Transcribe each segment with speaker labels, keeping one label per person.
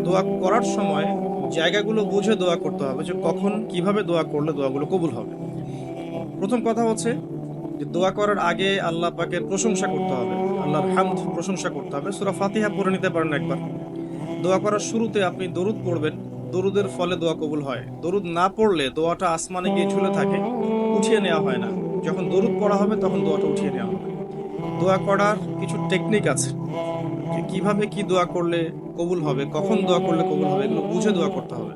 Speaker 1: দোয়া করার সময় জায়গাগুলো বুঝে দোয়া করতে হবে যে কখন কিভাবে দোয়া করলে দোয়াগুলো কবুল হবে। প্রথম কথা হচ্ছে যে দোয়া করার আগে আল্লাহ পাকের প্রশংসা করতে হবে, আল্লাহর হামদ প্রশংসা করতে হবে। সূরা ফাতিহা পড়ে নিতে পারেন একবার। দোয়া করার শুরুতে আপনি দরুদ পড়বেন, দরুদের ফলে দোয়া কবুল হয়। দরুদ না পড়লে দোয়াটা আসমানে গিয়ে ঝুলে থাকে, উঠিয়ে নেওয়া হয় না। যখন দরুদ পড়া হবে তখন দোয়াটা উঠিয়ে নেওয়া হবে। দোয়া করার কিছু টেকনিক আছে যে কিভাবে কি দোয়া করলে কবুল হবে, কখন দোয়া করলে কবুল হবে, এগুলো বুঝে দোয়া করতে হবে।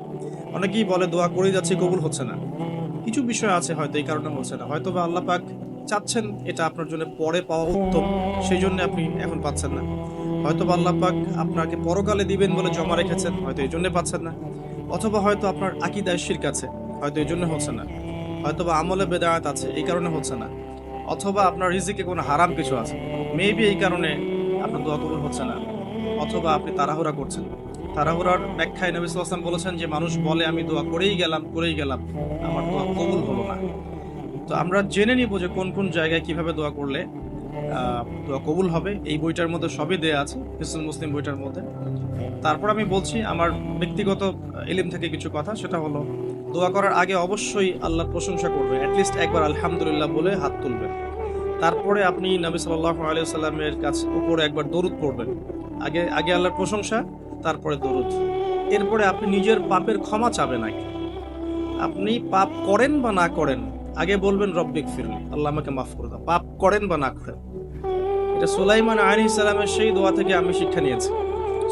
Speaker 1: অনেকেই বলে দোয়া করেই যাচ্ছে কবুল হচ্ছে না। কিছু বিষয় আছে হয়তো এই কারণে হচ্ছে না, হয়তো বা আল্লাহ পাক চাচ্ছেন এটা আপনার জন্য পরে পাওয়া উত্তম, সেই জন্য আপনি এখন পাচ্ছেন না। হয়তো বা আল্লাহ পাক আপনাকে পরকালে দিবেন বলে জমা রেখেছেন, হয়তো এই জন্য পাচ্ছেন না। অথবা হয়তো আপনার আকীদায় শিরক আছে, হয়তো এই জন্য হচ্ছে না। হয়তো বা আমলে বেদায়াত আছে, এই কারণে হচ্ছে না। অথবা আপনার রিজিকে কোনো হারাম কিছু আছে, মেবি এই কারণে আপনার দোয়া কবুল হচ্ছে না। অথবা আপনি তাড়াহুড়া করছেন। তাড়াহুড়ার ব্যাখ্যায় নবী সাল্লাল্লাহু আলাইহি ওয়াসাল্লাম বলেছেন যে মানুষ বলে আমি দোয়া করেই গেলাম, আমার দোয়া কবুল হলো না। তো আমরা জেনে নিব যে কোন কোন জায়গায় কিভাবে দোয়া করলে দোয়া কবুল হবে। এই বইটার মধ্যে সবই দেয়া আছে, হিসনুল মুসলিম বইটার মধ্যে। তারপর আমি বলছি আমার ব্যক্তিগত ইলম থেকে কিছু কথা, সেটা হলো দোয়া করার আগে অবশ্যই আল্লাহর প্রশংসা করবেন, অ্যাটলিস্ট একবার আলহামদুলিল্লাহ বলে হাত তুলবেন। তারপরে আপনি নবী সাল্লাল্লাহু আলাইহি সাল্লামের কাছে উপরে একবার দরুদ পড়বেন। আগে আগে আল্লাহর প্রশংসা, তারপরে দরুদ। এরপরে আপনি নিজের পাপের ক্ষমা চাবেন আগে। আপনি পাপ করেন বা না করেন, আগে বলবেন রব্বিক ফিরলি, আল্লাহ আমাকে মাফ করে দাও, পাপ করেন বা না করেন। এটা সুলাইমান আলাইহিস সালামের সেই দোয়া থেকে আমি শিক্ষা নিয়েছি।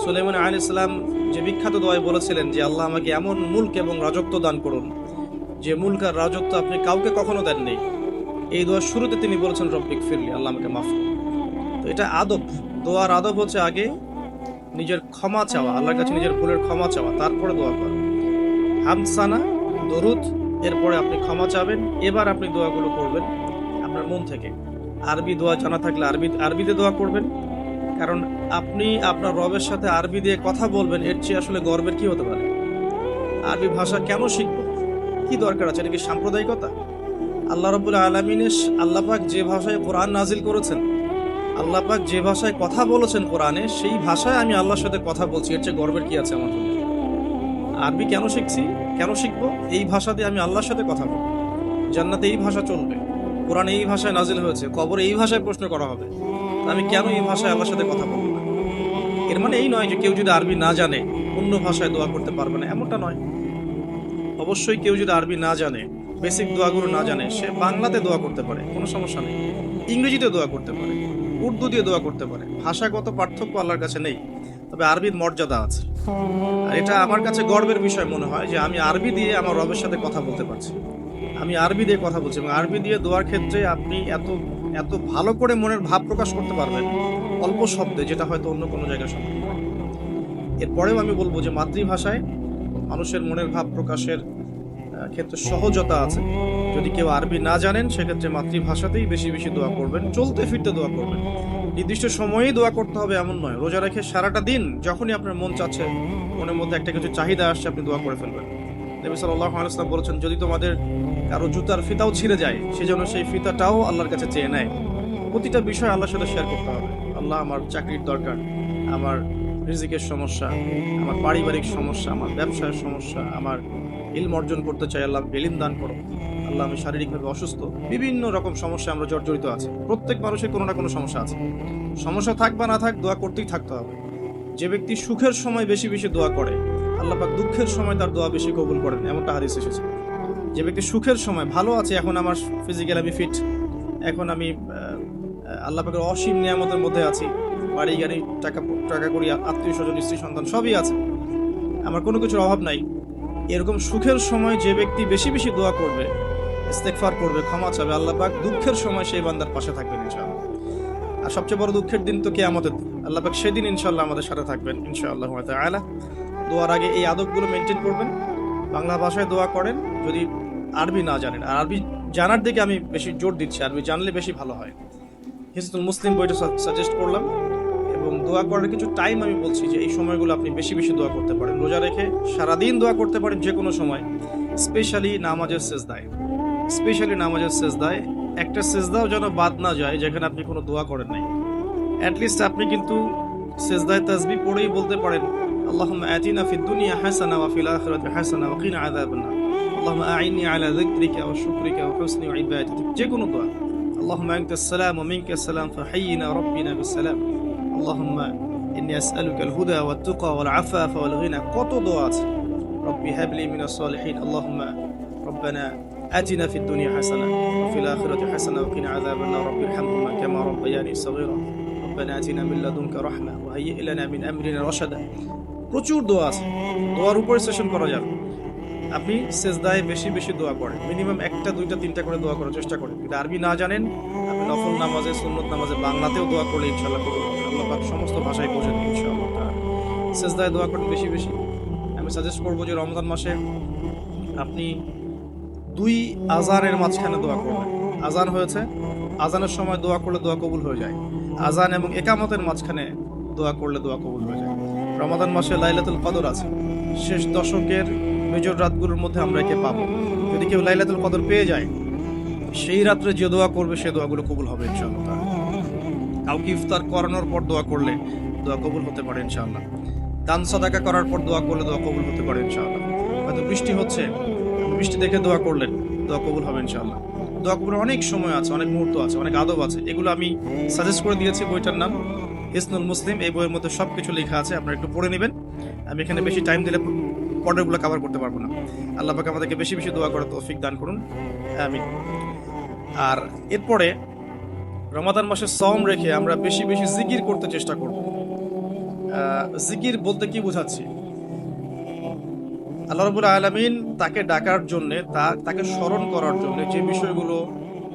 Speaker 1: সুলাইমান আলাইহিস সালাম যে বিখ্যাত দোয়ায় বলেছিলেন যে আল্লাহ আমাকে এমন মুলক এবং রাজত্ব দান করুন যে মুলক আর রাজত্ব আপনি কাউকে কখনো দেননি। এই দোয়ার শুরুতে তিনি বলেছেন রব্বিক ফিরলি, আল্লাহ আমাকে মাফ করুন। তো এটা আদব, দোয়ার আদব হচ্ছে আগে নিজের ক্ষমা চাওয়া, আল্লাহর কাছে নিজের ভুলের ক্ষমা চাওয়া, তারপরে দোয়া করা। হামসানা, দরুদ, এরপরে আপনি ক্ষমা চাবেন। এবার আপনি দোয়াগুলো করবেন আপনার মন থেকে। আরবি দোয়া জানা থাকলে আরবিতে দোয়া করবেন, কারণ আপনি আপনার রবের সাথে আরবি দিয়ে কথা বলবেন, এর চেয়ে আসলে গর্বের কি হতে পারে? আরবি ভাষা কেন শিখব, কি দরকার আছে? এটা কি সাম্প্রদায়িকতা? আল্লাহ রাব্বুল আলামিনের আল্লাহ পাক যে ভাষায় কোরআন নাজিল করেছেন, আল্লাহ পাক যে ভাষায় কথা বলেছেন কোরআনে, সেই ভাষায় আমি আল্লাহর সাথে কথা বলছি, এর চেয়ে গর্বের কি আছে আমার জন্য? আরবি কেন শিখছি, কেন শিখবো? এই ভাষা দিয়ে আমি আল্লাহর সাথে কথা বলবো। জান্নাতে এই ভাষা চলবে, কোরআন এই ভাষায় নাজিল হয়েছে, কবরে এই ভাষায় প্রশ্ন করা হবে, আমি কেন এই ভাষায় আল্লাহর সাথে কথা বলবো না? এর মানে এই নয় যে কেউ যদি আরবি না জানে অন্য ভাষায় দোয়া করতে পারবে না, এমনটা নয়। অবশ্যই কেউ যদি আরবি না জানে, বেসিক দোয়াগুলো না জানে, সে বাংলাতে দোয়া করতে পারে, কোনো সমস্যা নেই। ইংরেজিতে দোয়া করতে পারে, উর্দু দিয়ে দোয়া করতে পারে। ভাষাগত পার্থক্য আল্লাহর কাছে নেই, তবে আরবির মর্যাদা আছে। আর এটা আমার কাছে গর্বের বিষয় মনে হয় যে আমি আরবি দিয়ে আমার রবের সাথে কথা বলতে পারছি। আমি আরবি দিয়ে কথা বলছি, এবং আরবি দিয়ে দোয়ার ক্ষেত্রে আপনি এত এত ভালো করে মনের ভাব প্রকাশ করতে পারবেন অল্প শব্দে, যেটা হয়তো অন্য কোনো জায়গায় সম্ভব নয়। এরপরেও আমি বলবো যে মাতৃভাষায় মানুষের মনের ভাব প্রকাশের ক্ষেত্রে সহজতা আছে। যদি কেউ আরবি না জানেন, সেক্ষেত্রে মাতৃভাষাতেই বেশি বেশি দোয়া করবেন, চলতে ফিরতে দোয়া করবেন। নির্দিষ্ট সময়েই দোয়া করতে হবে এমন নয়। রোজা রেখে সারাটা দিন যখনই আপনার মন চাচ্ছে, মনের মধ্যে একটা কিছু চাহিদা আসছে, আপনি দোয়া করে ফেলবেন। নবী সাল্লাল্লাহু আলাইহি ওয়াসাল্লাম বলেছেন, যদি তোমাদের কারো জুতার ফিতাও ছিঁড়ে যায়, সেজন্য সেই ফিতাটাও আল্লাহর কাছে চেয়ে নেয়। প্রতিটা বিষয় আল্লাহর সাথে শেয়ার করতে হবে। আল্লাহ, আমার চাকরির দরকার, আমার রিজিকের সমস্যা, আমার পারিবারিক সমস্যা, আমার ব্যবসার সমস্যা, আমার ইলম অর্জন করতে চাই, আল্লাহ ইলম দান করো। আল্লাহ, আমি শারীরিকভাবে অসুস্থ। বিভিন্ন রকম সমস্যা আমরা জর্জরিত আছি। প্রত্যেক মানুষের কোনো না কোনো সমস্যা আছে। সমস্যা থাক বা না থাক, দোয়া করতেই থাকতে হবে। যে ব্যক্তি সুখের সময় বেশি বেশি দোয়া করে, আল্লাহ পাক দুঃখের সময় তার দোয়া বেশি কবুল করেন, এমনটা হাদিস এসেছে। যে ব্যক্তি সুখের সময় ভালো আছে, এখন আমার ফিজিক্যাল আমি ফিট, এখন আমি আল্লাহ পাকের অসীম নিয়ামতের মধ্যে আছি, বাড়ি গাড়ি, টাকা টাকা করি, আত্মীয় স্বজন, স্ত্রী সন্তান সবই আছে, আমার কোনো কিছুর অভাব নাই। এরকম সুখের সময় যে ব্যক্তি বেশি বেশি দোয়া করবে, ইস্তেগফার করবে, ক্ষমা চাবে, আল্লাহ পাক দুঃখের সময় সেই বান্দার পাশে থাকবেন ইনশাআল্লাহ। আর সবচেয়ে বড় দুঃখের দিন তো কিয়ামতের দিন, আল্লাহ পাক সেদিন ইনশাআল্লাহ আমাদের সাথে থাকবেন ইনশাআল্লাহু তাআলা। দোয়ার আগে এই আদবগুলো মেনটেন করবেন। বাংলা ভাষায় দোয়া করেন যদি আরবি না জানেন, আর আরবি জানার দিকে আমি বেশি জোর দিচ্ছি, আরবি জানলে বেশি ভালো হয়। হিসনুল মুসলিম বইটা সাজেস্ট করলাম, এবং দোয়া করার কিছু টাইম আমি বলছি যে এই সময়গুলো আপনি বেশি বেশি দোয়া করতে পারেন। রোজা রেখে সারাদিন দোয়া করতে পারেন যে কোনো সময়, স্পেশালি নামাজের সেজদায় একটা সেজদাও যেন বাদ না যায় যেখানে আপনি কোনো দোয়া করেন নাই। অ্যাটলিস্ট আপনি কিন্তু সেজদায় তাসবিহ পড়েই বলতে পারেন, আল্লাহুম্মা আতিনা ফিদ দুনিয়া হাসানা ওয়া ফিল আখিরাতি হাসানা ওয়া কিনা আযাবান নার। আল্লাহুম্মা আইন্নি আলা যিকরিকা ওয়া শুকরিকা ওয়া হুসনি ইবাদাতিক। যে কোনো দোয়া। আল্লাহুম্মা আনতাস সালাম ওয়া মিনকাস সালাম ফাহাইয়িনা রাব্বিনা বিস সালাম। আল্লাহুম্মা ইন্নী আসআলুকাল হুদা ওয়াত তুকা ওয়াল আফাফা ওয়াল গিনা। কত দোয়া আছে। রব্বি হাবলি মিনাস সালিহিন। আল্লাহুম্মা রব্বানা آتنا في الدنيا حسنة وفي الآخرة حسنة وقنا عذاب النار رب ارحمهما كما ربياني صغيرا ربنا آتنا من لدنك رحمة وهيئ لنا من أمرنا رشدا। প্রচুর দোয়া আছে, দোয়ার উপর সেশন করা যাবে। আপনি সেজদায় বেশি বেশি দোয়া করেন, মিনিমাম একটা দুইটা তিনটা করে দোয়া করার চেষ্টা করেন। যদি আরবি না জানেন, আপনি নফল নামাজে সুন্নত নামাজে বাংলাতেও দোয়া করলে ইনশাআল্লাহ কবুল হবে। আল্লাহ পাক সমস্ত ভাষায় বোঝেন ইনশাআল্লাহ তাআলা। সেজদায় দোয়া করেন বেশি বেশি। আমি সাজেস্ট করবো যে রমজান মাসে আপনি 2 আজানের মাঝখানে দোয়া করবেন। আজান হয়েছে, আজানের সময় দোয়া করলে দোয়া কবুল হয়ে যায়। আজান এবং একামতের মাঝখানে দোয়া করলে দোয়া কবুল হয়ে যায়। রমাদান মাসে লাইলাতুল কদর আছে, শেষ দশকের মেজর রাতগুলোর মধ্যে আমরা একে পাবো। যদি কেউ লাইলাতুল কদর পেয়ে যায়, সেই রাত্রে যে দোয়া করবে সে দোয়াগুলো কবুল হবে ইনশাআল্লাহ। কাউকে ইফতার করানোর পর দোয়া করলে দোয়া কবুল হতে পারে ইনশাআল্লাহ। দান সাদাকা করার পর দোয়া করলে দোয়া কবুল হতে পারে ইনশাআল্লাহ। হয়তো বৃষ্টি হচ্ছে, বৃষ্টি দেখে দোয়া করলেন, দোয়া কবুল হবে ইনশাআল্লাহ। দোয়া কবুলের অনেক সময় আছে, অনেক মুহূর্ত আছে, অনেক আদব আছে। এগুলো আমি সাজেস্ট করে দিয়েছি। বইটার নাম হিসনুল মুসলিম। এই বইয়ের মধ্যে সবকিছু লেখা আছে, আপনারা একটু পড়ে নেবেন। আমি এখানে বেশি টাইম দিলে পর্ডারগুলো কভার করতে পারবো না। আল্লাহ পাক আমাদেরকে বেশি বেশি দোয়া করার তৌফিক দান করুন, আমিন। আর এরপরে রমাদান মাসে সওম রেখে আমরা বেশি বেশি জিকির করতে চেষ্টা করব। জিকির বলতে কি বোঝাচ্ছি? আল্লাহ রাব্বুল আলামিন তাকে ডাকার জন্যে, তাকে স্মরণ করার জন্য যে বিষয়গুলো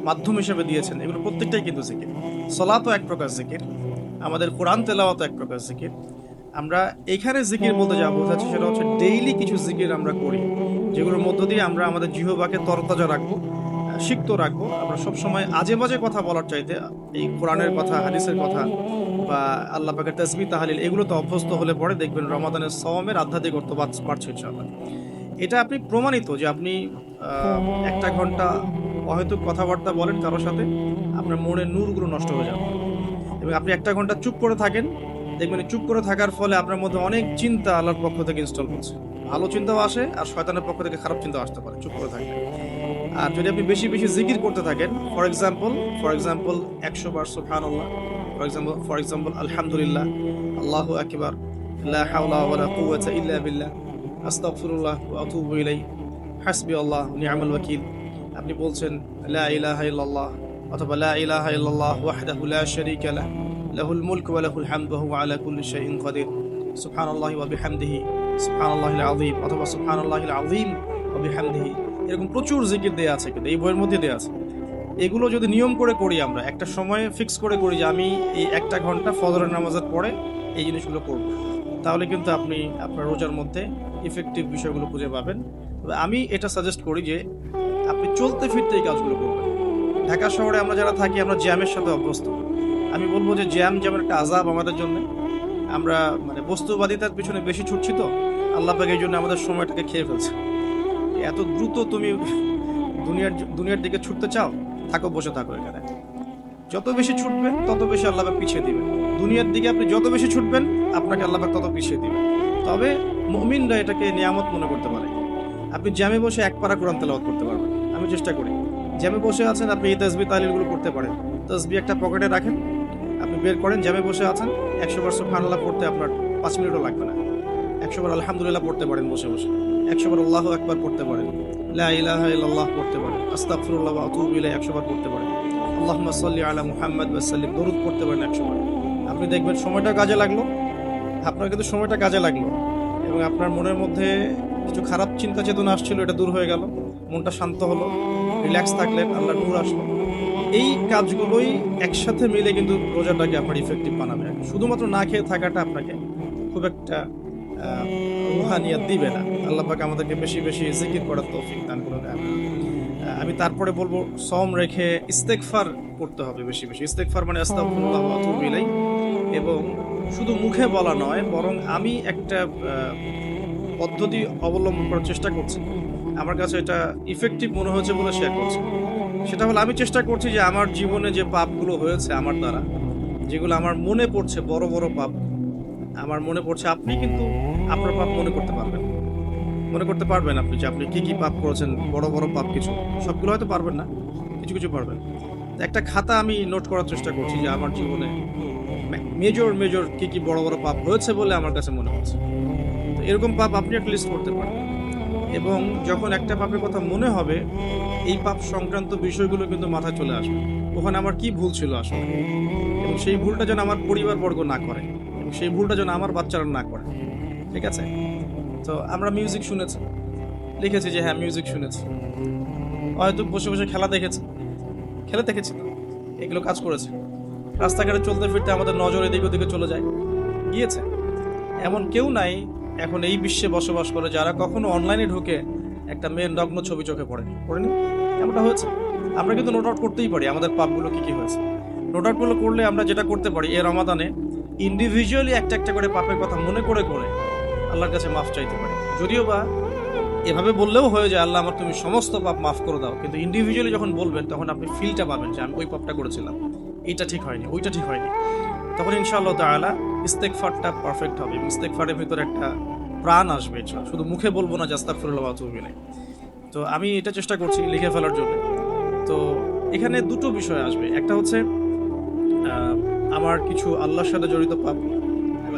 Speaker 1: মাধ্যম হিসেবে দিয়েছেন, এগুলো প্রত্যেকটাই কিন্তু জিকির। সালাতও এক প্রকার জিকির, আমাদের কোরআন তেলাওয়াতও এক প্রকার জিকির। আমরা এখানে জিকির বলতে যা বোঝাচ্ছি সেটা হচ্ছে ডেইলি কিছু জিকির আমরা করি, যেগুলোর মধ্য দিয়ে আমরা আমাদের জিহ্বাকে তরতাজা রাখবো, সিক্ত রাখবো। আমরা সবসময় আজে বাজে কথা বলার চাইতে এই কোরআনের কথা, হাদিসের কথা বা আল্লাহ পাকের তাসবিহ তাহলিল এগুলোতে অভ্যস্ত হলে পরে দেখবেন রমাদানের সওমের আধ্যাত্মিকতা বাড়ছে ইনশাআল্লাহ। এটা আপনি প্রমাণিত যে আপনি 1 ঘন্টা অহেতুক কথাবার্তা বলেন কারোর সাথে, আপনার মনের নূরগুলো নষ্ট হয়ে যাবে। এবং আপনি 1 ঘন্টা চুপ করে থাকেন, দেখবেন চুপ করে থাকার ফলে আপনার মধ্যে অনেক চিন্তা আল্লাহর পক্ষ থেকে ইনস্টল হচ্ছে। ভালো চিন্তাও আসে আর শয়তানের পক্ষ থেকে খারাপ চিন্তাও আসতে পারে চুপ করে থাকলে। আর যদি আপনি বেশি বেশি জিকির করতে থাকেন, ফর এক্সাম্পল 100 বার সুবহানাল্লাহ, ফর এক্সাম্পল আলহামদুলিল্লাহ, আল্লাহু আকবার, লা হাওলা ওয়ালা কুওয়াতা ইল্লা বিল্লাহ, আস্তাগফিরুল্লাহ ওয়া আতুবু ইলাইহি, হাসবিয়াল্লাহ ওয়া নি'মাল ওয়াকিল। আপনি বলছেন লা ইলাহা ইল্লাল্লাহ অথবা লা ইলাহা ইল্লাল্লাহ ওয়াহদাহু লা শারীকা লাহু লাহুল মুলকু ওয়া লাহুল হামদু ওয়া হুয়া আলা কুল্লি শাইইন কাদির, সুবহানাল্লাহি ওয়া বিহামদিহি সুবহানাল্লাহিল আযীম অথবা সুবহানাল্লাহিল আযীম ওয়া বিহামদিহি। এরকম প্রচুর জিকির দেয়া আছে, কিন্তু এই বইয়ের মধ্যে দেয়া আছে। এগুলো যদি নিয়ম করে করি, আমরা একটা সময় ফিক্স করে করি যে আমি এই 1 ঘন্টা ফজরের নামাজের পরে এই জিনিসগুলো করব, তাহলে কিন্তু আপনি আপনার রোজার মধ্যে ইফেক্টিভ বিষয়গুলো খুঁজে পাবেন। তবে আমি এটা সাজেস্ট করি যে আপনি চলতে ফিরতে এই কাজগুলো করবেন। ঢাকা শহরে আমরা যারা থাকি, আমরা জ্যামের সাথে অভ্যস্ত। আমি বলবো যে জ্যাম যেমন একটা আযাব আমাদের জন্য। আমরা মানে বস্তুবাদিতার পিছনে বেশি ছুটছি, তো আল্লাহ পাক এই জন্য আমাদের সময়টাকে খেয়ে ফেলছে। এত দ্রুত তুমি দুনিয়ার দিকে ছুটতে চাও, থাকো, বসে থাকো এখানে। যত বেশি ছুটবেন তত বেশি আল্লাহ পাক পিছিয়ে দিবেন। দুনিয়ার দিকে আপনি যত বেশি ছুটবেন আপনাকে আল্লাহ পাক তত পিছিয়ে দিবেন। তবে মুমিনরা এটাকে নিয়ামত মনে করতে পারে। আপনি জ্যামে বসে 1 পারা কোরআন তেলাওয়াত করতে পারবেন। আমি চেষ্টা করি, জ্যামে বসে আছেন আপনি এই তাসবিহ তাহলিলগুলো করতে পারেন। তাসবিহ একটা পকেটে রাখেন, আপনি বের করেন, জ্যামে বসে আছেন, 100 বার সুবহানাল্লাহ পড়তে আপনার 5 মিনিটও লাগবে না। 100 বার আলহামদুলিল্লাহ পড়তে পারেন বসে বসে, 100 বার আল্লাহু আকবার পড়তে পারেন, লা ইলাহা ইল্লাল্লাহ পড়তে পারেন, আস্তাগফিরুল্লাহ ওয়া আতুবু ইলাইহি 100 বার পড়তে পারেন, আল্লাহুম্মা সাল্লি আলা মুহাম্মাদ ওয়া সাল্লিম দরুদ পড়তে পারেন 100 বার। আপনি দেখবেন সময়টা কাজে লাগলো, আপনার কিন্তু সময়টা কাজে লাগলো এবং আপনার মনের মধ্যে কিছু খারাপ চিন্তা চেতনা আসছিল, এটা দূর হয়ে গেল, মনটা শান্ত হলো, রিল্যাক্স থাকলেন, আল্লাহর নূর আসলো। এই কাজগুলোই একসাথে মিলে কিন্তু রোজাটাকে আপনার ইফেক্টিভ বানাবে। শুধুমাত্র না খেয়ে থাকাটা আপনাকে খুব একটা রুহানিয়াত দিবে না। আল্লাহ পাক আমাদেরকে বেশি বেশি জিকির করার তৌফিক দান করুন। আমি তারপরে বলবো সওম রেখে ইস্তেগফার করতে হবে বেশি বেশি। ইস্তেগফার মানে আস্তাগফিরুল্লাহ ওয়া আতুবু ইলাইহি, এবং শুধু মুখে বলা নয়, বরং আমি একটা পদ্ধতি অবলম্বন করার চেষ্টা করছি। আমার কাছে এটা ইফেক্টিভ মনে হয়েছে বলে শেয়ার করছি। সেটা হলো আমি চেষ্টা করছি যে আমার জীবনে যে পাপগুলো হয়েছে আমার দ্বারা, যেগুলো আমার মনে পড়ছে বড় বড় পাপ, আমার মনে পড়ছে আপনি কিন্তু আপনার পাপ মনে করতে পারবেন আপনি যে আপনি কি কি পাপ করেছেন, বড় বড় পাপ কিছু, সবগুলো হয়তো পারবেন না, কিছু কিছু পারবেন। তো একটা খাতা আমি নোট করার চেষ্টা করছি যে আমার জীবনে মেজর মেজর কি কি বড় বড় পাপ হয়েছে বলে আমার কাছে মনে হচ্ছে। তো এরকম পাপ আপনি একটা লিস্ট করতে পারেন, এবং যখন একটা পাপের কথা মনে হবে এই পাপ সংক্রান্ত বিষয়গুলো কিন্তু মাথায় চলে আসবে, ওখানে আমার কি ভুল ছিল আসলে, এবং সেই ভুলটা যেন আমার পরিবারবর্গ না করে, এবং সেই ভুলটা যেন আমার বাচ্চারা না করে। ঠিক আছে? তো আমরা মিউজিক শুনেছি, লিখেছি যে হ্যাঁ মিউজিক শুনেছি, হয়তো বসে বসে খেলা দেখেছি তো, এগুলো কাজ করেছে। রাস্তাঘাটে চলতে ফিরতে আমাদের নজর এদিক ওদিকে চলে যায়, গিয়েছে। এমন কেউ নাই এখন এই বিশ্বে বসবাস করে যারা কখনো অনলাইনে ঢুকে একটা মেয়ের নগ্ন ছবি চোখে পড়েনি। এমনটা হয়েছে। আমরা কিন্তু নোট আউট করতেই পারি আমাদের পাপগুলো কি কি হয়েছে। নোট আউটগুলো করলে আমরা যেটা করতে পারি এই রমাদানে ইন্ডিভিজুয়ালি একটা একটা করে পাপের কথা মনে করে করে আল্লাহর কাছে মাফ চাইতে পারি। যদিও বা এভাবে বললেও হয়ে যায় আল্লাহ আমার তুমি সমস্ত পাপ মাফ করে দাও, কিন্তু ইন্ডিভিজুয়ালি যখন বলবেন তখন আপনি ফিলটা পাবেন যে আমি ওই পাপটা করেছিলাম, এইটা ঠিক হয়নি, ওইটা ঠিক হয়নি। তখন ইনশাআল্লাহ তাআলা ইস্তেগফারটা পারফেক্ট হবে। ইস্তেগফারের ভিতরে একটা প্রাণ আসবে, শুধু মুখে বলবো না যে আস্তাগফিরুল্লাহ ওয়া আতুবু ইলাইহি। তো আমি এটা চেষ্টা করছি লিখে ফেলার জন্য। তো এখানে দুটো বিষয় আসবে, একটা হচ্ছে আমার কিছু আল্লাহর সাথে জড়িত পাপ।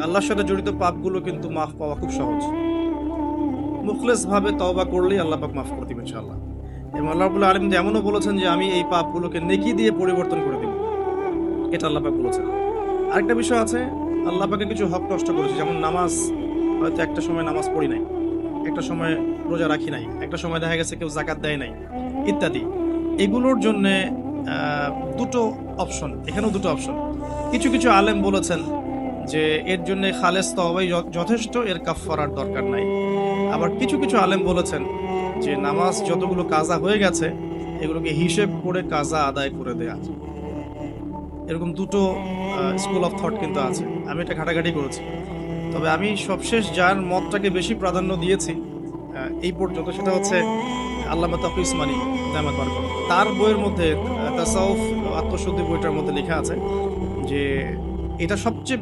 Speaker 1: আল্লাহর সাথে জড়িত পাপগুলো কিন্তু মাফ পাওয়া খুব সহজ, মুখলেস ভাবে তওবা করলেই আল্লাহ পাক মাফ করে দিবেন ইনশাআল্লাহ। এবং আল্লাহ রাব্বুল আলামিন এমনও বলেছেন যে আমি এই পাপগুলোকে নেকি দিয়ে পরিবর্তন করে দেব, এটা আল্লাহ পাক বলেছেন। আরেকটা বিষয় আছে, আল্লাহ পাকের কিছু হক নষ্ট করেছে, যেমন নামাজ, হয়তো একটা সময় নামাজ পড়ি নাই, একটা সময় রোজা রাখি নাই, একটা সময় দেখা গেছে কেউ যাকাত দেয় নাই ইত্যাদি। এগুলোর জন্য দুটো অপশন, এখানেও দুটো অপশন। কিছু কিছু আলেম বলেছেন যে এর জন্য খালেস তওবাই যথেষ্ট, এর কাফফারার দরকার নাই। আবার কিছু কিছু আলেম বলেছেন যে নামাজ যতগুলো কাজা হয়ে গেছে এগুলোকে হিসেব করে কাজা আদায় করে দেয়া। এরকম দুটো স্কুল অফ থট কিন্তু আছে, আমি এটা ঘাটাঘাটি করেছি। তবে আমি সবশেষ যার মতটাকে বেশি প্রাধান্য দিয়েছি এই পর্যন্ত, সেটা হচ্ছে আল্লামা তাকি উসমানী দামাত বারকাত। তার বইয়ের মধ্যে তাসাউফ আত্মশুদ্ধি বইটার মধ্যে লেখা আছে যে এটা সবচেয়ে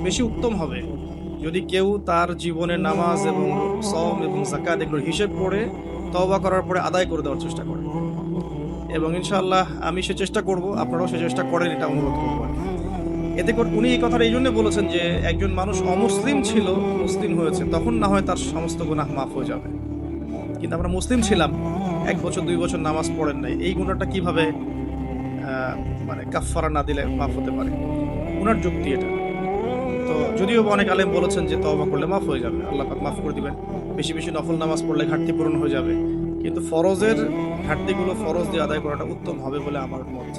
Speaker 1: বেশি উত্তম হবে যদি কেউ তার জীবনে নামাজ এবং সওম এবং যাকাত এগুলোর হিসেব করে তওবা করার পরে আদায় করে দেওয়ার চেষ্টা করে। এবং ইনশাআল্লাহ আমি সে চেষ্টা করব, আপনারাও সে চেষ্টা করেন, এটা অনুরোধ করবো। এতে করে উনি এই কথাটা এই জন্য বলেছেন যে একজন মানুষ অমুসলিম ছিল, মুসলিম হয়েছে, তখন না হয় তার সমস্ত গুনাহ মাফ হয়ে যাবে। কিন্তু আমরা মুসলিম ছিলাম, 1 বছর 2 বছর নামাজ পড়েন নাই, এই গুনাহটা কিভাবে মানে কাফফারা না দিলে মাফ হতে পারে? উনার যুক্তি এটা। তো যদিও অনেক আলেম বলেছেন যে তওবা করলে মাফ হয়ে যাবে, আল্লাহ পাক মাফ করে দিবেন, বেশি বেশি নফল নামাজ পড়লে ঘাটতি পূরণ হয়ে যাবে, কিন্তু ফরজের ঘাটতিগুলো ফরজ দিয়ে আদায় করাটা উত্তম হবে বলে আমার মত।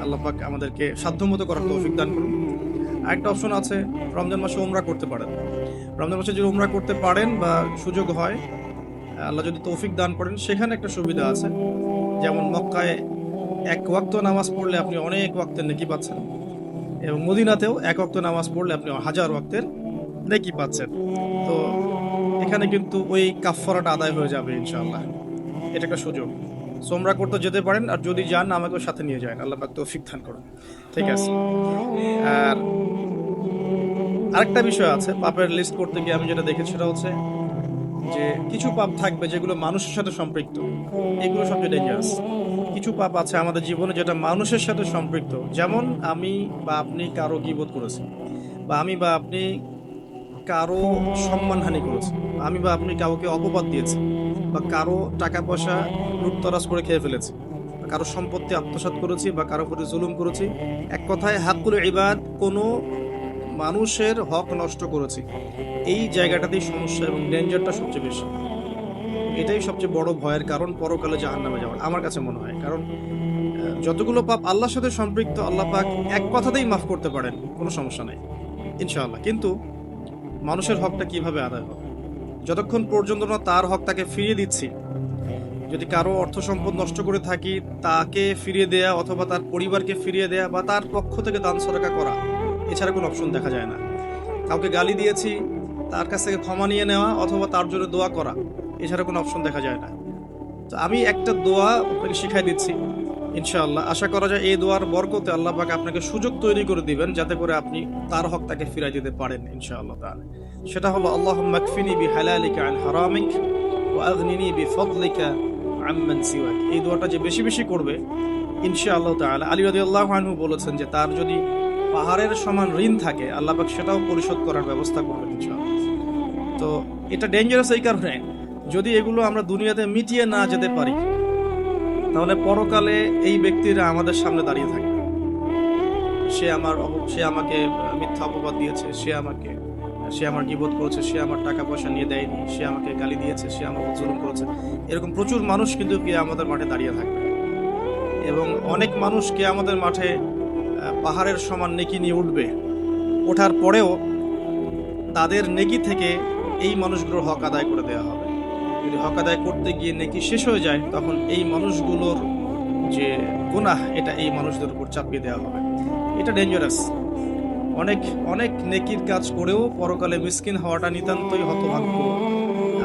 Speaker 1: আল্লাহ পাক আমাদেরকে সাধ্যমতো করার তৌফিক দান করুন। আরেকটা অপশন আছে, রমজান মাসে উমরা করতে পারেন। রমজান মাসে যদি উমরা করতে পারেন বা সুযোগ হয়, আল্লাহ যদি তৌফিক দান করেন, সেখানে একটা সুবিধা আছে, যেমন মক্কায় 1 ওয়াক্ত নামাজ পড়লে আপনি অনেক ওয়াক্তের নেকি পাচ্ছেন, এবং মদিনাতেও 1 ওয়াক্ত নামাজ পড়লে আপনি 1000 ওয়াক্তের নেকি পাচ্ছেন। তো এখানে কিন্তু ওই কাফফারাটা আদায় হয়ে যাবে ইনশাআল্লাহ। এটা একটা সুযোগ। সোমরা করতে যেতে পারেন, আর যদি যান আমাকেও সাথে নিয়ে যান, আল্লাহ পাক তৌফিক দান করুন। ঠিক আছে? আর আরেকটা বিষয় আছে, পাপের লিস্ট করতে গিয়ে আমি যেটা দেখেছি সেটা হচ্ছে যে কিছু পাপ থাকবে যেগুলো মানুষের সাথে সম্পৃক্ত, এগুলো সবচেয়ে ডেঞ্জারাস। কিছু পাপ আছে আমাদের জীবনে যেটা মানুষের সাথে সম্পৃক্ত, যেমন আমি বা আপনি কারো গীবত করেছি, বা আমি বা আপনি কারো সম্মানহানি করেছি, আমি বা আপনি কাউকে অপবাদ দিয়েছি, বা কারো টাকা পয়সা লুটতরাজ করে খেয়ে ফেলেছি, বা কারো সম্পত্তি আত্মসাৎ করেছি, বা কারো প্রতি জুলুম করেছি। এক কথায় হাক্কুল ইবাদ, কোনো মানুষের হক নষ্ট করেছি। এই জায়গাটাতেই সমস্যা এবং ডেঞ্জারটা সবচেয়ে বেশি। এটাই সবচেয়ে বড় ভয়ের কারণ পরকালে জাহান্নামে যাওয়ার, আমার কাছে মনে হয়। কারণ যতগুলো পাপ আল্লাহর সাথে সম্পৃক্ত, আল্লাহ পাক এক কথাতেই মাফ করতে পারেন, কোনো সমস্যা নাই ইনশাআল্লাহ। কিন্তু মানুষের হকটা কিভাবে আদায় হবে? যতক্ষণ পর্যন্ত না তার হক তাকে ফিরিয়ে দিচ্ছি, যদি কারো অর্থ সম্পদ নষ্ট করে থাকি তাকে ফিরিয়ে দেয়া, অথবা তার পরিবারকে ফিরিয়ে দেয়া, বা তার পক্ষ থেকে দান সদকা করা, এছাড়া কোনো অপশন দেখা যায় না। কাউকে গালি দিয়েছি, তার কাছ থেকে ক্ষমা নিয়ে নেওয়া, অথবা তার জন্য দোয়া করা, এছাড়া কোনো অপশন দেখা যায় না। তো আমি একটা দোয়া আপনাকে শিখাই দিচ্ছি, ইনশাআল্লাহ আশা করা যায় এই দোয়ার বরকতে আল্লাহ পাক আপনাকে সুযোগ তৈরি করে দিবেন যাতে করে আপনি তার হক তাকে ফিরিয়ে দিতে পারেন ইনশাআল্লাহ তাআলা। সেটা হলো আল্লাহুম্মা কফিনি বিহালালিকা আন হারামিক ওয়া আগনিনি বিফদলিকা আম্মান সিওয়াক। এই দোয়াটা যে বেশি বেশি করবে ইনশাআল্লাহ তাআলা, আলী রাদিয়াল্লাহু আনহু বলেছেন যে তার যদি পাহাড়ের সমান ঋণ থাকে আল্লাহ পাক সেটাও পরিশোধ করার ব্যবস্থা করবেন ইনশাআল্লাহ। তো এটা ডেঞ্জারাস এই কারণে, যদি এগুলো আমরা দুনিয়াতে মিটিয়ে না যেতে পারি তাহলে পরকালে এই ব্যক্তিরা আমাদের সামনে দাঁড়িয়ে থাকবে। সে আমাকে মিথ্যা অপবাদ দিয়েছে, সে আমার গীবত করেছে, সে আমার টাকা পয়সা নিয়ে দেয়নি, সে আমাকে গালি দিয়েছে, সে আমার জুলুম করেছে। এরকম প্রচুর মানুষ কিন্তু আমাদের মাঠে দাঁড়িয়ে থাকবে এবং অনেক মানুষ আমাদের মাঠে পাহাড়ের সমান নেকি নিয়ে উঠবে। ওঠার পরেও তাদের নেকি থেকে এই মানুষগুলোর হক আদায় করে দেওয়া হবে। যদি হক আদায় করতে গিয়ে নেকি শেষ হয়ে যায় তখন এই মানুষগুলোর যে গুনাহ এটা এই মানুষদের উপর চাপিয়ে দেওয়া হবে। এটা ডেঞ্জারাস। অনেক অনেক নেকির কাজ করেও পরকালে মিসকিন হওয়াটা নিতান্তই হতভাগ্য।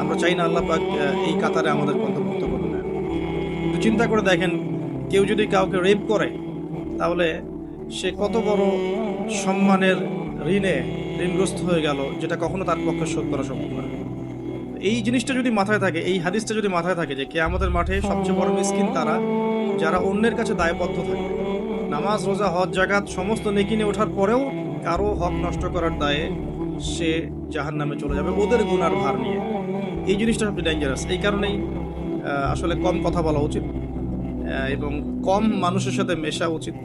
Speaker 1: আমরা চাই না আল্লাহ পাক এই কাতারে আমাদের অন্তর্ভুক্ত করুন। একটু চিন্তা করে দেখেন, কেউ যদি কাউকে রেপ করে তাহলে সে কত বড় সম্মানের ঋণগ্রস্ত হয়ে গেল, যেটা কখনো তার পক্ষে শোধ করা সম্ভব না। এই জিনিসটা যদি মাথায় থাকে, এই হাদিসটা যদি মাথায় থাকে যে কিয়ামতের মাঠে সবচেয়ে বড় মিসকিন তারা যারা অন্যের কাছে দায়বদ্ধ থাকে, নামাজ রোজা হজ জাকাত সমস্ত নেকি নিয়ে ওঠার পরেও কারো হক নষ্ট করার দায়ে সে জাহান্নামে চলে যাবে ওদের গুনার ভার নিয়ে। এই জিনিসটা সবচেয়ে ডেঞ্জারাস। এই কারণেই আসলে কম কথা বলা উচিত এবং কম মানুষের সাথে মেশা উচিত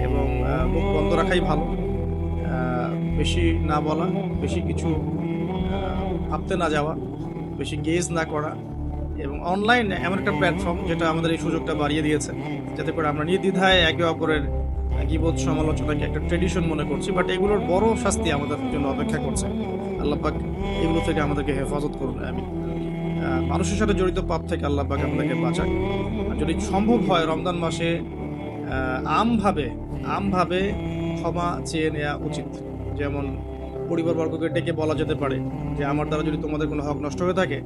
Speaker 1: এবং মুখ বন্ধ রাখাই ভালো। বেশি না বলা, বেশি কিছু ভাবতে না যাওয়া, বেশি গেজ না করা। এবং অনলাইন এমন একটা প্ল্যাটফর্ম যেটা আমাদের এই সুযোগটা বাড়িয়ে দিয়েছে যাতে করে আমরা নির্দ্বিধায় একে অপরের গীবত সমালোচনাকে একটা ট্রেডিশন মনে করছি, বাট এগুলোর বড় শাস্তি আমাদের জন্য অপেক্ষা করছে। আল্লাহ পাক এগুলো থেকে আমাদেরকে হেফাজত করুন। আমি মানুষের সাথে জড়িত পাপ থেকে আল্লাহ পাক আমাদেরকে বাঁচাক। যদি সম্ভব হয় রমজান মাসে আমভাবে ক্ষমা চেয়ে নেওয়া উচিত। যেমন পরিবারবর্গকে ডেকে বলা যেতে পারে যে আমার দ্বারা যদি তোমাদের কোনো হক নষ্ট হয়ে থাকে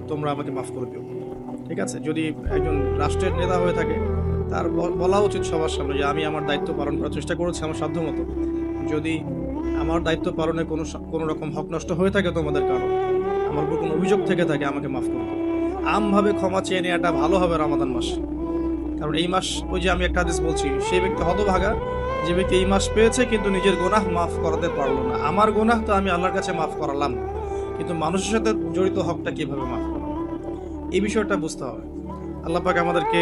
Speaker 1: তোমরা আমাকে মাফ করে দিও, ঠিক আছে। যদি একজন রাষ্ট্রের নেতা হয়ে থাকে তার বলা উচিত সবার সামনে যে আমি আমার দায়িত্ব পালন করার চেষ্টা করেছি আমার সাধ্যমতো। যদি আমার দায়িত্ব পালনে কোনো রকম হক নষ্ট হয়ে থাকে তোমাদের কারণ, আমার উপর কোনো অভিযোগ থেকে থাকে, আমাকে মাফ করে দিও। আমভাবে ক্ষমা চেয়ে নেওয়াটা ভালো হবে রমাদান মাস। কারণ এই মাস, ওই যে আমি একটা হাদিস বলছি, সেই ব্যক্তি হতভাগা যে ব্যক্তি এই মাস পেয়েছে কিন্তু নিজের গুনাহ মাফ করাতে পারলো না। আমার গুনাহ তো আমি আল্লাহর কাছে মাফ করালাম, কিন্তু মানুষের সাথে জড়িত হকটা কিভাবে মাফ করা, এই বিষয়টা বুঝতে হবে। আল্লাহ পাক আমাদেরকে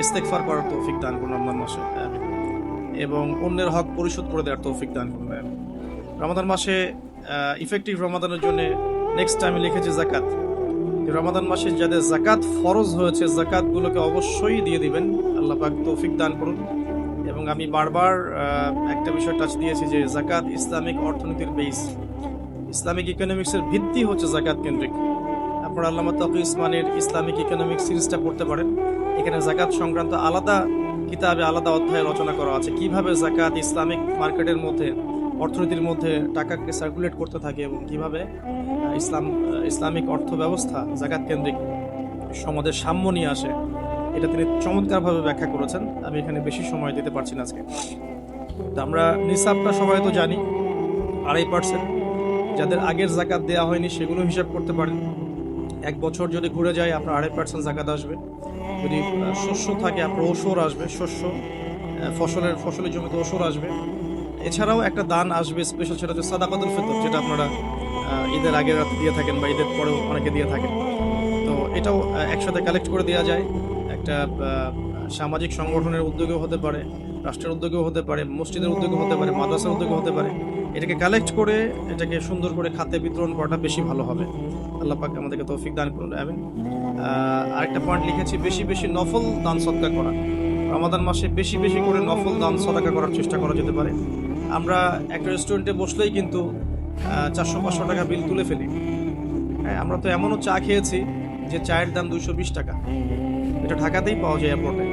Speaker 1: ইস্তেগফার করার তৌফিক দান করুন রমজান মাসে এবং অন্যের হক পরিশোধ করে দেওয়ার তৌফিক দান করুন। রমাদান মাসে ইফেক্টিভ রমাদানের জন্য নেক্সট টাইমে লিখেছি জাকাত। রমাদান মাসে যাদের জাকাত ফরজ হয়েছে জাকাতগুলোকে অবশ্যই দিয়ে দিবেন। আল্লাহ পাক তৌফিক দান করুন। এবং আমি বারবার একটা বিষয় টাচ দিয়েছি যে জাকাত ইসলামিক অর্থনীতির বেস, ইসলামিক ইকোনমিক্সের ভিত্তি হচ্ছে জাকাত কেন্দ্রিক। আপনারা আল্লামা তাকি উসমানীর ইসলামিক ইকোনমিক্স সিরিজটা পড়তে পারেন। এখানে জাকাত সংক্রান্ত আলাদা কিতাবে আলাদা অধ্যায় রচনা করা আছে, কিভাবে জাকাত ইসলামিক মার্কেটের মধ্যে, অর্থনীতির মধ্যে টাকাকে সার্কুলেট করতে থাকে এবং কিভাবে ইসলামিক অর্থ ব্যবস্থা জাকাত কেন্দ্রিক সমাজের সাম্য নিয়ে আসে। এটা তিনি চমৎকারভাবে ব্যাখ্যা করেছেন। আমি এখানে বেশি সময় দিতে পারছি না আজকে। তো আমরা নিসাবটা সবাই তো জানি 2.5%। যাদের আগের জাকাত দেওয়া হয়নি সেগুলো হিসাব করতে পারেন। এক বছর যদি ঘুরে যায় আপনার 2.5% জাকাত আসবে। যদি শস্য থাকে আপনার ওসর আসবে, ফসলের জমিতে ওসর আসবে। এছাড়াও একটা দান আসবে স্পেশাল, সেটা হচ্ছে সাদাকাতুল ফিতর, যেটা আপনারা ঈদের আগের রাতে দিয়ে থাকেন বা ঈদের পরেও অনেকে দিয়ে থাকেন। তো এটাও একসাথে কালেক্ট করে দেওয়া যায়। একটা সামাজিক সংগঠনের উদ্যোগেও হতে পারে, রাষ্ট্রের উদ্যোগেও হতে পারে, মসজিদের উদ্যোগও হতে পারে, মাদ্রাসার উদ্যোগও হতে পারে। এটাকে কালেক্ট করে এটাকে সুন্দর করে খাতে বিতরণ করাটা বেশি ভালো হবে। আল্লাহ পাক আমাদেরকে তৌফিক দান করুন। আমিন। আরেকটা পয়েন্ট লিখেছি, বেশি বেশি নফল দান সদকা করা। রমাদান মাসে বেশি বেশি করে নফল দান সদকা করার চেষ্টা করা যেতে পারে। আমরা একটা রেস্টুরেন্টে বসলেই কিন্তু 400-500 টাকা বিল তুলে ফেলি। হ্যাঁ, আমরা তো এমনও চা খেয়েছি যে চায়ের দাম 220 টাকা। এটা ঢাকাতেই পাওয়া যায় এয়ারপোর্টে,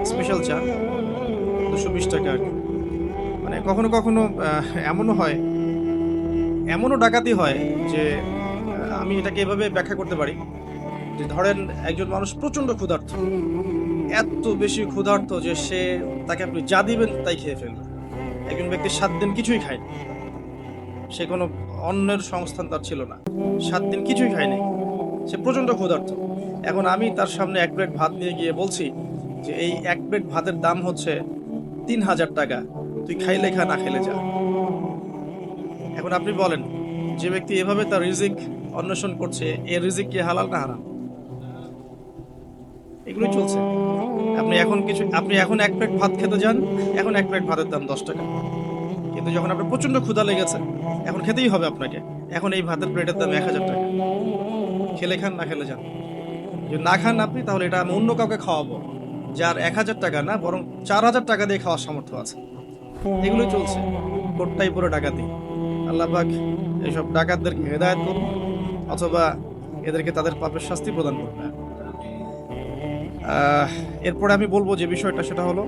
Speaker 1: স্পেশাল চা 220 টাকা আর কি। মানে কখনো কখনো এমনও ডাকাতি হয় যে আমি এটাকে এভাবে ব্যাখ্যা করতে পারি যে ধরেন একজন মানুষ প্রচণ্ড ক্ষুধার্ত, এত বেশি ক্ষুধার্ত যে তাকে আপনি যা দিবেন তাই খেয়ে ফেলবে। একজন ব্যক্তি 7 দিন কিছুই খায়নি, সে কোনো অন্যের সংস্থান তার ছিল না, 7 দিন কিছুই খায়নি, সে প্রচণ্ড ক্ষুধার্ত। এখন আমি তার সামনে 1 প্লেট ভাত নিয়ে গিয়ে বলছি যে এই 1 প্লেট ভাতের দাম হচ্ছে 3000 টাকা, তুই খাইলে খা, না খেলে যা। এখন আপনি বলেন, যে ব্যক্তি এভাবে তার রিজিক অন্বেষণ করছে, এর রিজিক কি হালাল না হারাম? এগুলোই চলছে। আপনি এখন 1 প্লেট ভাত খেতে যান, এখন 1 প্লেট ভাতের দাম 10 টাকা। কিন্তু যখন আপনার প্রচন্ড ক্ষুধা লেগেছে, এখন খেতেই হবে আপনাকে, এখন এই ভাতের প্লেটের দাম 1000 টাকা। খেলে খান, না খেলে যান। যদি না খান আপনি, তাহলে এটা আমি অন্য কাউকে খাওয়াবো যার 1000 টাকা না, বরং 4000 টাকা দিয়ে খাওয়ার সামর্থ্য আছে। এগুলোই চলছে, কোটটাই পুরো ডাকাতি। আল্লাহ পাক এইসব ডাকাতদেরকে হেদায়েত করুন, অথবা এদেরকে তাদের পাপের শাস্তি প্রদান করবে। এরপরে আমি বলবো যে বিষয়টা, সেটা হলো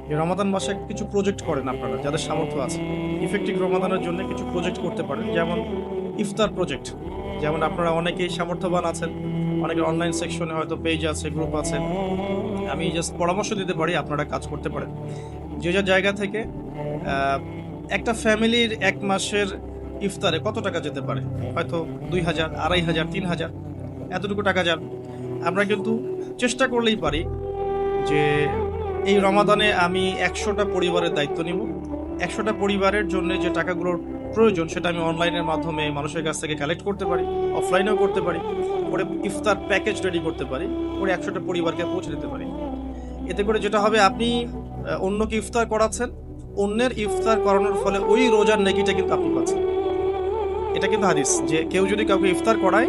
Speaker 1: যে রমাদান মাসে কিছু প্রজেক্ট করেন আপনারা যাদের সামর্থ্য আছে। ইফেক্টিভ রমাদানের জন্য কিছু প্রজেক্ট করতে পারেন, যেমন ইফতার প্রজেক্ট। যেমন আপনারা অনেকেই সামর্থ্যবান আছেন, অনেকের অনলাইন সেকশনে হয়তো পেজ আছে, গ্রুপ আছে। আমি জাস্ট পরামর্শ দিতে পারি, আপনারা কাজ করতে পারেন। যে যার জায়গা থেকে একটা ফ্যামিলির 1 মাসের ইফতারে কত টাকা যেতে পারে, হয়তো 2000, 2500, 3000, এতটুকু টাকা যান। আমরা কিন্তু চেষ্টা করলেই পারি যে এই রমাদানে আমি 100টা পরিবারের দায়িত্ব নিব। 100টা পরিবারের জন্য যে টাকাগুলোর প্রয়োজন, সেটা আমি অনলাইনের মাধ্যমে মানুষের কাছ থেকে কালেক্ট করতে পারি, অফলাইনেও করতে পারি, করে ইফতার প্যাকেজ রেডি করতে পারি, করে 100টা পরিবারকে পৌঁছে দিতে পারি। এতে করে যেটা হবে, আপনি অন্যকে ইফতার করাচ্ছেন, অন্যের ইফতার করানোর ফলে ওই রোজার নেকিটা কিন্তু আপনি পাচ্ছেন। এটা কিন্তু হাদিস, যে কেউ যদি কাউকে ইফতার করায়,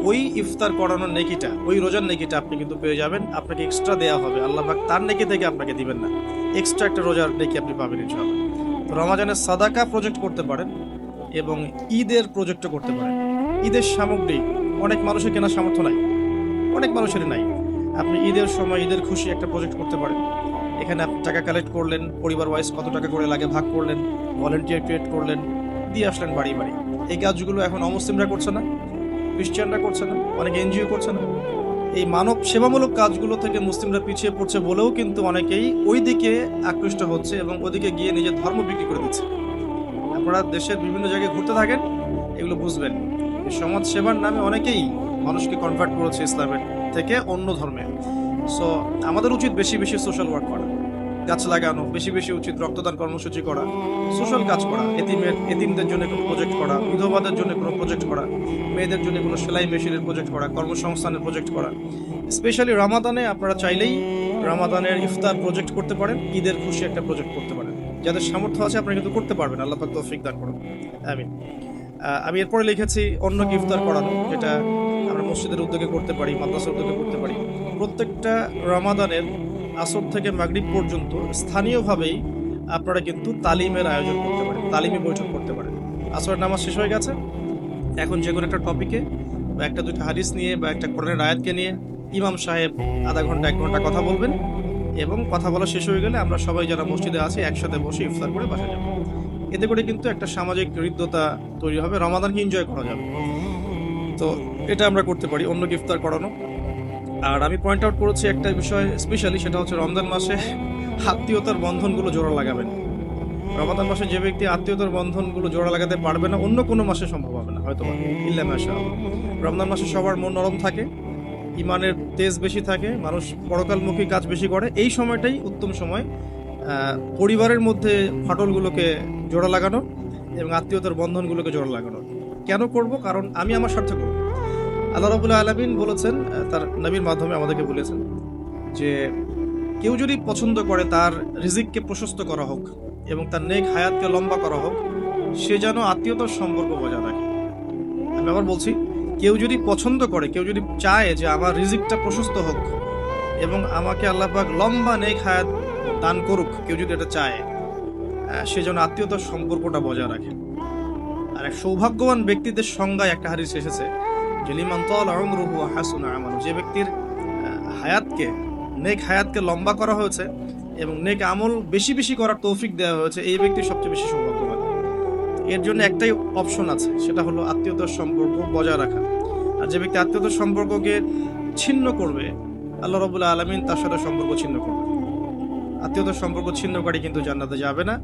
Speaker 1: ওই ইফতার করানোর নেকিটা, ওই রোজার নেকিটা আপনি কিন্তু পেয়ে যাবেন। আপনাকে এক্সট্রা দেওয়া হবে, আল্লাহ পাক তার নেকি থেকে আপনাকে দিবেন না, এক্সট্রা একটা রোজার নেকি আপনি পাবেন ইনশাআল্লাহ। তো রমাজানের সাদাকা প্রজেক্ট করতে পারেন, এবং ঈদের প্রজেক্টও করতে পারেন। ঈদের সামগ্রী অনেক মানুষের কেনার সামর্থ্য নাই, অনেক মানুষেরই নাই। আপনি ঈদের সময় ঈদের খুশি একটা প্রজেক্ট করতে পারেন। এখানে আপনি টাকা কালেক্ট করলেন, পরিবার ওয়াইজ কত টাকা করে লাগে ভাগ করলেন, ভলেন্টিয়ার ক্রিয়েট করলেন, দিয়ে আসলেন বাড়ি বাড়ি। এই কাজগুলো এখন অমুসলিমরা করছে না, খ্রিস্টানরা করছে না, অনেক এনজিও করছে না। এই মানব সেবামূলক কাজগুলো থেকে মুসলিমরা পিছিয়ে পড়ছে বলেও কিন্তু অনেকেই ওই দিকে আকৃষ্ট হচ্ছে এবং ওদিকে গিয়ে নিজের ধর্ম বিক্রি করে দিচ্ছে। আপনারা দেশের বিভিন্ন জায়গায় ঘুরতে থাকেন, এগুলো বুঝবেন। সমাজ সেবার নামে অনেকেই মানুষকে কনভার্ট করেছে ইসলামের থেকে অন্য ধর্মে। সো আমাদের উচিত বেশি বেশি সোশ্যাল ওয়ার্ক করা, গাছ লাগানো, বেশি বেশি উচিত রক্তদান কর্মসূচি করা, সোশ্যাল কাজ করা, এতিমদের জন্য কোনো প্রজেক্ট করা, বিধবাদের জন্য কোনো প্রজেক্ট করা, মেয়েদের জন্য কোনো সেলাই মেশিনের প্রজেক্ট করা, কর্মসংস্থানের প্রজেক্ট করা। স্পেশালি রমাদানে আপনারা চাইলেই রমাদানের ইফতার প্রজেক্ট করতে পারেন, ঈদের খুশি একটা প্রজেক্ট করতে পারেন। যাদের সামর্থ্য আছে আপনারা কিন্তু করতে পারবেন, আল্লাহ পাক তৌফিক দান করুন। আমি এরপরে লিখেছি অন্যকে ইফতার করানো, যেটা আমরা মসজিদের উদ্যোগে করতে পারি, মাদ্রাসার উদ্যোগে করতে পারি। প্রত্যেকটা রমাদানের আসর থেকে মাগরিব পর্যন্ত স্থানীয়ভাবেই আপনারা কিন্তু তালিমের আয়োজন করতে পারেন, তালিমি বৈঠক করতে পারেন। আসরের নামাজ শেষ হয়ে গেছে, এখন যে কোনো একটা টপিকে বা একটা দুটো হাদিস নিয়ে বা একটা কোরআনের আয়াতকে নিয়ে ইমাম সাহেব আধা ঘন্টা 1 ঘন্টা কথা বলবেন, এবং কথা বলা শেষ হয়ে গেলে আমরা সবাই যারা মসজিদে আছি একসাথে বসে ইফতার করে বাসা যাব। এতে করে কিন্তু একটা সামাজিক হৃদ্যতা তৈরি হবে, রমাদানকে এনজয় করা যাবে। তো এটা আমরা করতে পারি, অন্যকে ইফতার করানো। আর আমি পয়েন্ট আউট করেছি একটা বিষয় স্পেশালি, সেটা হচ্ছে রমজান মাসে আত্মীয়তার বন্ধনগুলো জোড়া লাগাবেন। রমাদান মাসে যে ব্যক্তি আত্মীয়তার বন্ধনগুলো জোড়া লাগাতে পারবে না, অন্য কোনো মাসে সম্ভব হবে না হয়তো, ইল্লা মাশাআল্লাহ। রমজান মাসে সবার মন নরম থাকে, ইমানের তেজ বেশি থাকে, মানুষ পরকালমুখী কাজ বেশি করে। এই সময়টাই উত্তম সময় পরিবারের মধ্যে ফাটলগুলোকে জোড়া লাগানো এবং আত্মীয়তার বন্ধনগুলোকে জোড়া লাগানো। কেন করব? কারণ আমি আমার স্বার্থে করব। আল্লাহ রাব্বুল আলামিন বলেছেন, তার নবীর মাধ্যমে আমাদেরকে বলেছেন যে কেউ যদি পছন্দ করে তার রিজিককে প্রশস্ত করা হোক এবং তার নেক হায়াতকে লম্বা করা হোক, সে যেন আত্মীয়তার সম্পর্ক বজায় রাখে। আমি আবার বলছি, কেউ যদি পছন্দ করে, কেউ যদি চায় যে আমার রিজিকটা প্রশস্ত হোক এবং আমাকে আল্লাহ পাক লম্বা নেক হায়াত দান করুক, কেউ যদি এটা চায়, সে যেন আত্মীয়তার সম্পর্কটা বজায় রাখে। আর এক সৌভাগ্যবান ব্যক্তিদের সংজ্ঞায় একটা হাদিস এসেছে যে লিমান তালা উমরুহু ওয়া হাসুনা আমালুহু, যে ব্যক্তির হায়াতকে, নেক হায়াতকে লম্বা করা হয়েছে এবং নেক আমল বেশি বেশি করার তৌফিক দেওয়া হয়েছে, এই ব্যক্তি সবচেয়ে বেশি সৌভাগ্যবান। এর জন্য একটাই অপশন আছে, সেটা হলো আত্মীয়তার সম্পর্ক বজায় রাখা। আর যে ব্যক্তি আত্মীয়তার সম্পর্ককে ছিন্ন করবে, আল্লাহ রাব্বুল আলামিন তার সাথে সম্পর্ক ছিন্ন করবে। আত্মীয়তার সম্পর্ক ছিন্নকারী কিন্তু জান্নাতে যাবে না।